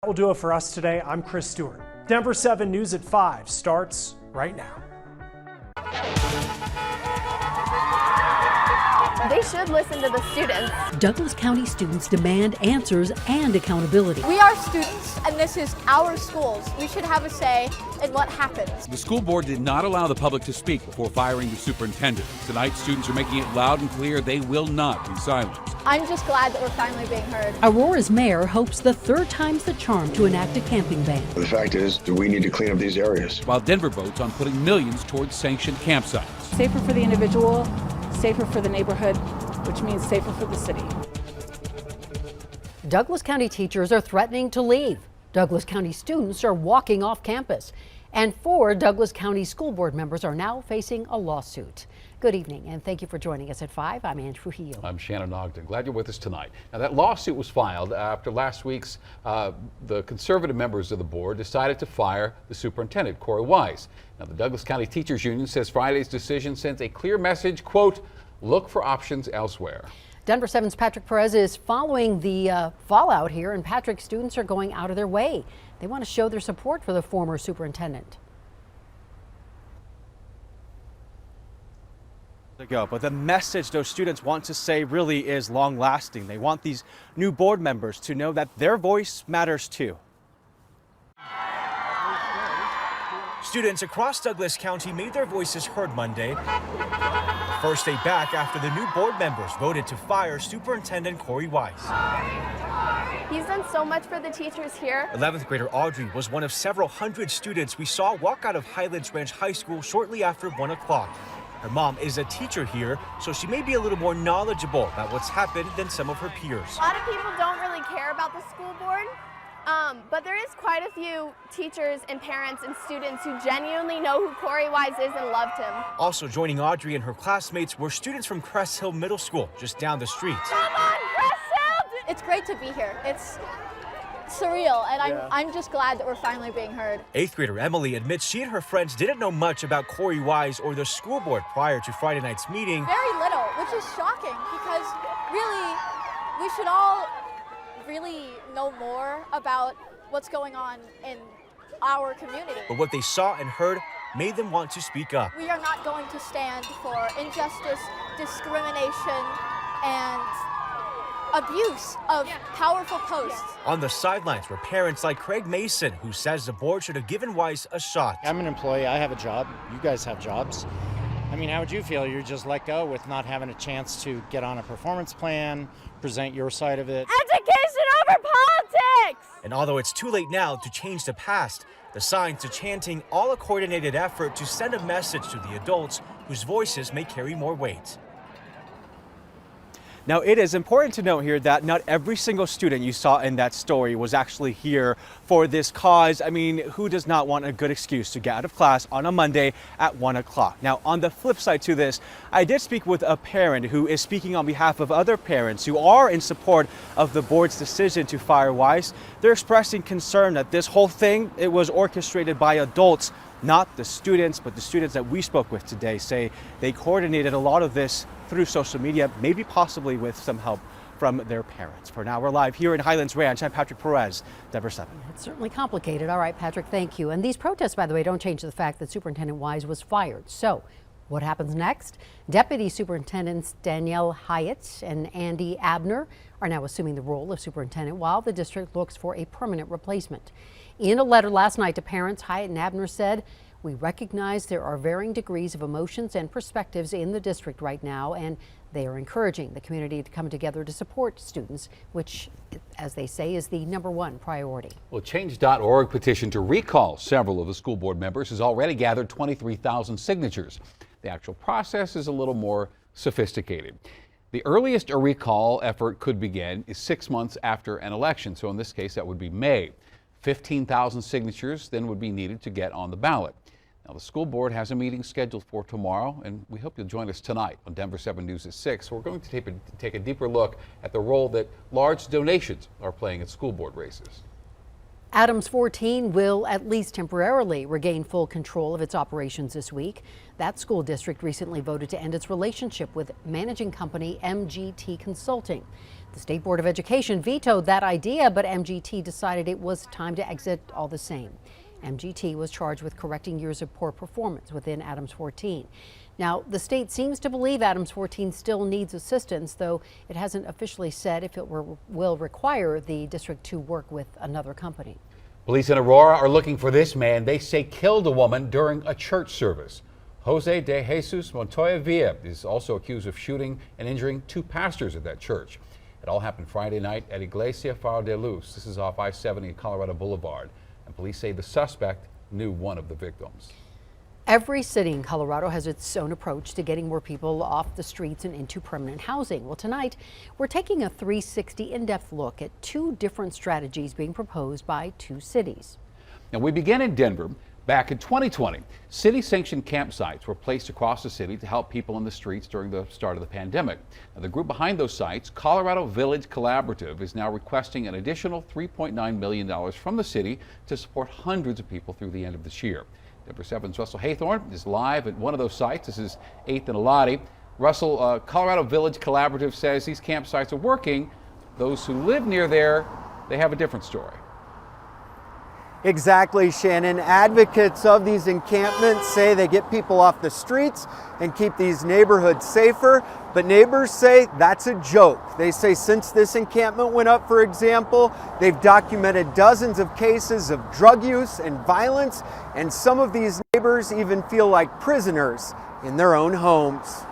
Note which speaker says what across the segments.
Speaker 1: That will do it for us today. I'm Chris Stewart. Denver 7 News at 5 starts right now.
Speaker 2: They should listen to the students.
Speaker 3: Douglas County students demand answers and accountability.
Speaker 4: We are students, and this is our schools. We should have a say in what happens.
Speaker 5: The school board did not allow the public to speak before firing the superintendent. Tonight, students are making it loud and clear they will not be silenced.
Speaker 4: I'm just glad that we're finally being heard.
Speaker 3: Aurora's mayor hopes the third time's the charm to enact a camping ban.
Speaker 6: The fact is, we need to clean up these areas.
Speaker 5: While Denver votes on putting millions towards sanctioned campsites.
Speaker 7: Safer for the individual, safer for the neighborhood, which means safer for the city.
Speaker 3: Douglas County teachers are threatening to leave. Douglas County students are walking off campus. And 4 Douglas County school board members are now facing a lawsuit. Good evening, and thank you for joining us at 5. I'm Ann Trujillo.
Speaker 8: I'm Shannon Ogden. Glad you're with us tonight. Now, that lawsuit was filed after last week's the conservative members of the board decided to fire the superintendent, Corey Wise. Now, the Douglas County Teachers Union says Friday's decision sends a clear message, quote, look for options elsewhere.
Speaker 3: Denver 7's Patrick Perez is following the fallout here, and Patrick, students are going out of their way. They want to show their support for the former superintendent.
Speaker 9: But the message those students want to say really is long lasting. They want these new board members to know that their voice matters too.
Speaker 10: Students across Douglas County made their voices heard Monday. First day back after the new board members voted to fire Superintendent Corey Wise.
Speaker 2: He's done so much for the teachers here.
Speaker 10: 11th grader Audrey was one of several hundred students we saw walk out of Highlands Ranch High School shortly after 1 o'clock. Her mom is a teacher here, so she may be a little more knowledgeable about what's happened than some of her peers.
Speaker 2: A lot of people don't really care about the school board, but there is quite a few teachers and parents and students who genuinely know who Corey Wise is and loved him.
Speaker 10: Also joining Audrey and her classmates were students from Crest Hill Middle School, just down the street.
Speaker 2: Come on, Crest Hill!
Speaker 4: It's great to be here. It's surreal, and I'm just glad that we're finally being heard.
Speaker 10: 8th grader Emily admits she and her friends didn't know much about Corey Wise or the school board prior to Friday night's meeting.
Speaker 4: Very little, which is shocking because really we should all really know more about what's going on in our community.
Speaker 10: But what they saw and heard made them want to speak up.
Speaker 4: We are not going to stand for injustice, discrimination, and abuse of powerful posts.
Speaker 10: On the sidelines were parents like Craig Mason, who says the board should have given Wise a shot.
Speaker 11: I'm an employee, I have a job, you guys have jobs. I mean, how would you feel? You're just let go with not having a chance to get on a performance plan, present your side of it.
Speaker 2: Education over politics!
Speaker 10: And although it's too late now to change the past, the signs to chanting all a coordinated effort to send a message to the adults whose voices may carry more weight.
Speaker 9: Now, it is important to note here that not every single student you saw in that story was actually here for this cause. I mean, who does not want a good excuse to get out of class on a Monday at 1 o'clock? Now, on the flip side to this, I did speak with a parent who is speaking on behalf of other parents who are in support of the board's decision to fire Wise. They're expressing concern that this whole thing, it was orchestrated by adults, not the students, but the students that we spoke with today say they coordinated a lot of this through social media, maybe possibly with some help from their parents. For now, we're live here in Highlands Ranch. I'm Patrick Perez, Denver 7.
Speaker 3: It's certainly complicated. All right, Patrick, thank you. And these protests, by the way, don't change the fact that Superintendent Wise was fired. So what happens next? Deputy Superintendents Danielle Hyatt and Andy Abner are now assuming the role of superintendent while the district looks for a permanent replacement. In a letter last night to parents, Hyatt and Abner said, "We recognize there are varying degrees of emotions and perspectives in the district right now, and they are encouraging the community to come together to support students, which, as they say, is the #1 priority."
Speaker 5: Well, Change.org petition to recall several of the school board members has already gathered 23,000 signatures. The actual process is a little more sophisticated. The earliest a recall effort could begin is 6 months after an election, so in this case that would be May. 15,000 signatures then would be needed to get on the ballot. Now, the school board has a meeting scheduled for tomorrow, and we hope you'll join us tonight on Denver 7 News at 6. We're going to take a deeper look at the role that large donations are playing at school board races.
Speaker 3: Adams 14 will at least temporarily regain full control of its operations this week. That school district recently voted to end its relationship with managing company MGT Consulting. The State Board of Education vetoed that idea, but MGT decided it was time to exit all the same. MGT was charged with correcting years of poor performance within Adams 14. Now, the state seems to believe Adams 14 still needs assistance, though it hasn't officially said if it will require the district to work with another company.
Speaker 5: Police in Aurora are looking for this man they say killed a woman during a church service. Jose de Jesus Montoya Villa is also accused of shooting and injuring 2 pastors at that church. It all happened Friday night at Iglesia Faro de Luz. This is off I-70 and Colorado Boulevard. And police say the suspect knew one of the victims.
Speaker 3: Every city in Colorado has its own approach to getting more people off the streets and into permanent housing. Well, tonight we're taking a 360 in-depth look at 2 different strategies being proposed by 2 cities.
Speaker 5: Now, we began in Denver. Back in 2020, city-sanctioned campsites were placed across the city to help people in the streets during the start of the pandemic. Now, the group behind those sites, Colorado Village Collaborative, is now requesting an additional $3.9 million from the city to support hundreds of people through the end of this year. Denver 7's Russell Haythorne is live at one of those sites. This is 8th and Elati. Russell, Colorado Village Collaborative says these campsites are working. Those who live near there, they have a different story.
Speaker 12: Exactly, Shannon. Advocates of these encampments say they get people off the streets and keep these neighborhoods safer, but neighbors say that's a joke. They say since this encampment went up, for example, they've documented dozens of cases of drug use and violence, and some of these neighbors even feel like prisoners in their own homes.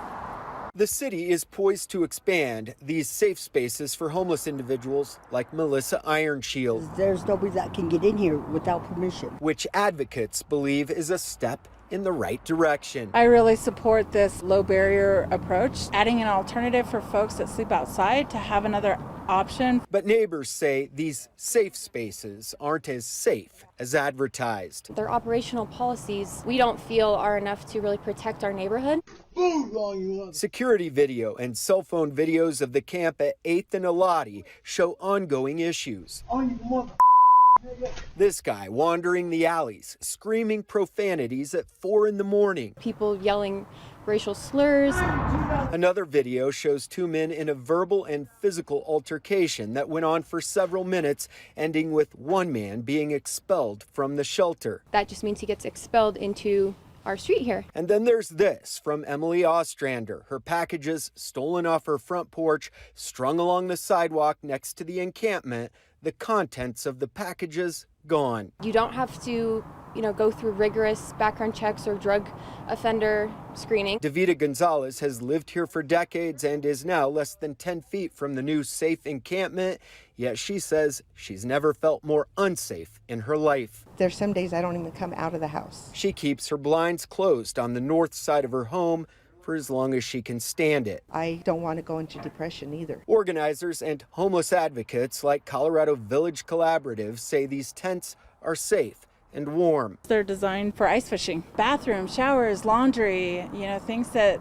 Speaker 12: The city is poised to expand these safe spaces for homeless individuals like Melissa Ironshield.
Speaker 13: There's nobody that can get in here without permission,
Speaker 12: which advocates believe is a step in the right direction.
Speaker 7: I really support this low barrier approach, adding an alternative for folks that sleep outside to have another option.
Speaker 12: But neighbors say these safe spaces aren't as safe as advertised.
Speaker 14: Their operational policies we don't feel are enough to really protect our neighborhood.
Speaker 12: Security video and cell phone videos of the camp at 8th and Elati show ongoing issues. This guy wandering the alleys, screaming profanities at 4 in the morning.
Speaker 14: People yelling racial slurs.
Speaker 12: Another video shows 2 men in a verbal and physical altercation that went on for several minutes, ending with one man being expelled from the shelter.
Speaker 14: That just means he gets expelled into our street here.
Speaker 12: And then there's this from Emily Ostrander. Her packages stolen off her front porch, strung along the sidewalk next to the encampment. The contents of the packages gone.
Speaker 14: You don't have to, go through rigorous background checks or drug offender screening.
Speaker 12: Davida Gonzalez has lived here for decades and is now less than 10 feet from the new safe encampment. Yet she says she's never felt more unsafe in her life.
Speaker 13: There's some days I don't even come out of the house.
Speaker 12: She keeps her blinds closed on the north side of her home for as long as she can stand it.
Speaker 13: I don't want to go into depression either.
Speaker 12: Organizers and homeless advocates like Colorado Village Collaborative say these tents are safe and warm.
Speaker 7: They're designed for ice fishing. Bathrooms, showers, laundry, things that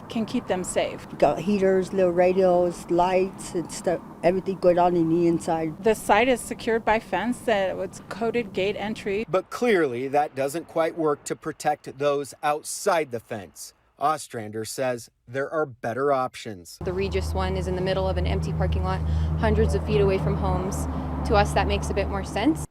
Speaker 7: can keep them safe.
Speaker 13: We got heaters, little radios, lights and stuff, everything going on in the inside.
Speaker 7: The site is secured by fence that it's coded gate entry.
Speaker 12: But clearly that doesn't quite work to protect those outside the fence. Ostrander says there are better options.
Speaker 14: The Regis one is in the middle of an empty parking lot, hundreds of feet away from homes. To us, that makes a bit more sense.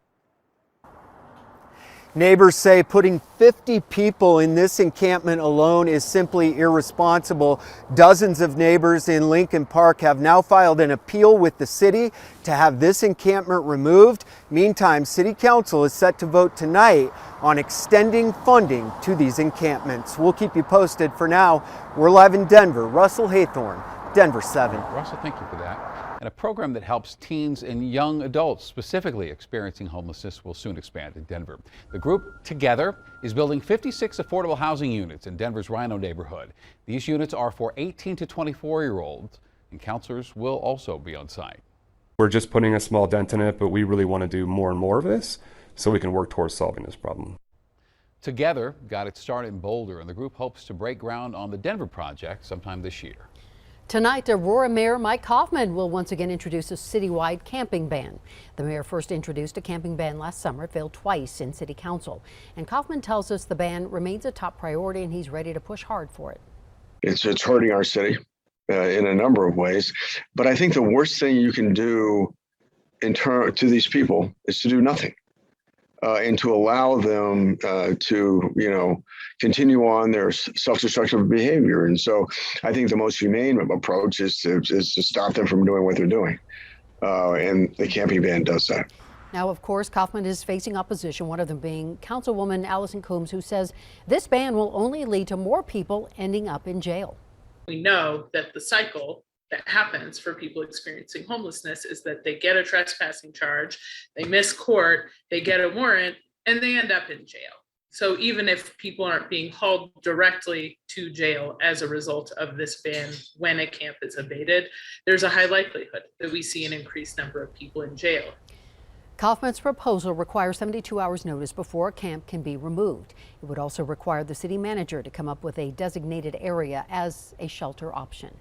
Speaker 12: Neighbors say putting 50 people in this encampment alone is simply irresponsible. Dozens of neighbors in Lincoln Park have now filed an appeal with the city to have this encampment removed. Meantime, City Council is set to vote tonight on extending funding to these encampments. We'll keep you posted. For now, we're live in Denver. Russell Haythorne, Denver 7.
Speaker 5: Russell, thank you for that. And a program that helps teens and young adults specifically experiencing homelessness will soon expand in Denver. The group Together is building 56 affordable housing units in Denver's Rhino neighborhood. These units are for 18 to 24-year-olds, and counselors will also be on site.
Speaker 15: We're just putting a small dent in it, but we really want to do more and more of this so we can work towards solving this problem.
Speaker 5: Together got its start in Boulder, and the group hopes to break ground on the Denver project sometime this year.
Speaker 3: Tonight, Aurora Mayor Mike Kaufman will once again introduce a citywide camping ban. The mayor first introduced a camping ban last summer. It failed twice in city council. And Kaufman tells us the ban remains a top priority and he's ready to push hard for it.
Speaker 6: It's hurting our city in a number of ways. But I think the worst thing you can do to these people is to do nothing. And to allow them to, continue on their self-destructive behavior. And so I think the most humane approach is to stop them from doing what they're doing. And the camping ban does that.
Speaker 3: Now, of course, Kaufman is facing opposition, one of them being Councilwoman Allison Coombs, who says this ban will only lead to more people ending up in jail.
Speaker 16: We know that the cycle that happens for people experiencing homelessness is that they get a trespassing charge, they miss court, they get a warrant, and they end up in jail. So even if people aren't being hauled directly to jail as a result of this ban when a camp is abated, there's a high likelihood that we see an increased number of people in jail.
Speaker 3: Kaufman's proposal requires 72 hours notice before a camp can be removed. It would also require the city manager to come up with a designated area as a shelter option.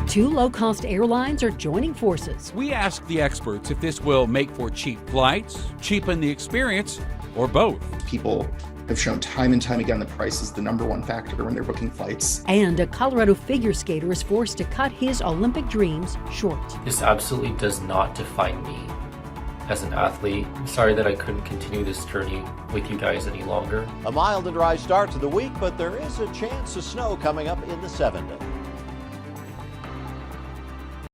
Speaker 3: Two low-cost airlines are joining forces.
Speaker 8: We asked the experts if this will make for cheap flights, cheapen the experience, or both.
Speaker 17: People have shown time and time again that price is the #1 factor when they're booking flights.
Speaker 3: And a Colorado figure skater is forced to cut his Olympic dreams short.
Speaker 18: This absolutely does not define me as an athlete. I'm sorry that I couldn't continue this journey with you guys any longer.
Speaker 19: A mild and dry start to the week, but there is a chance of snow coming up in the 70s.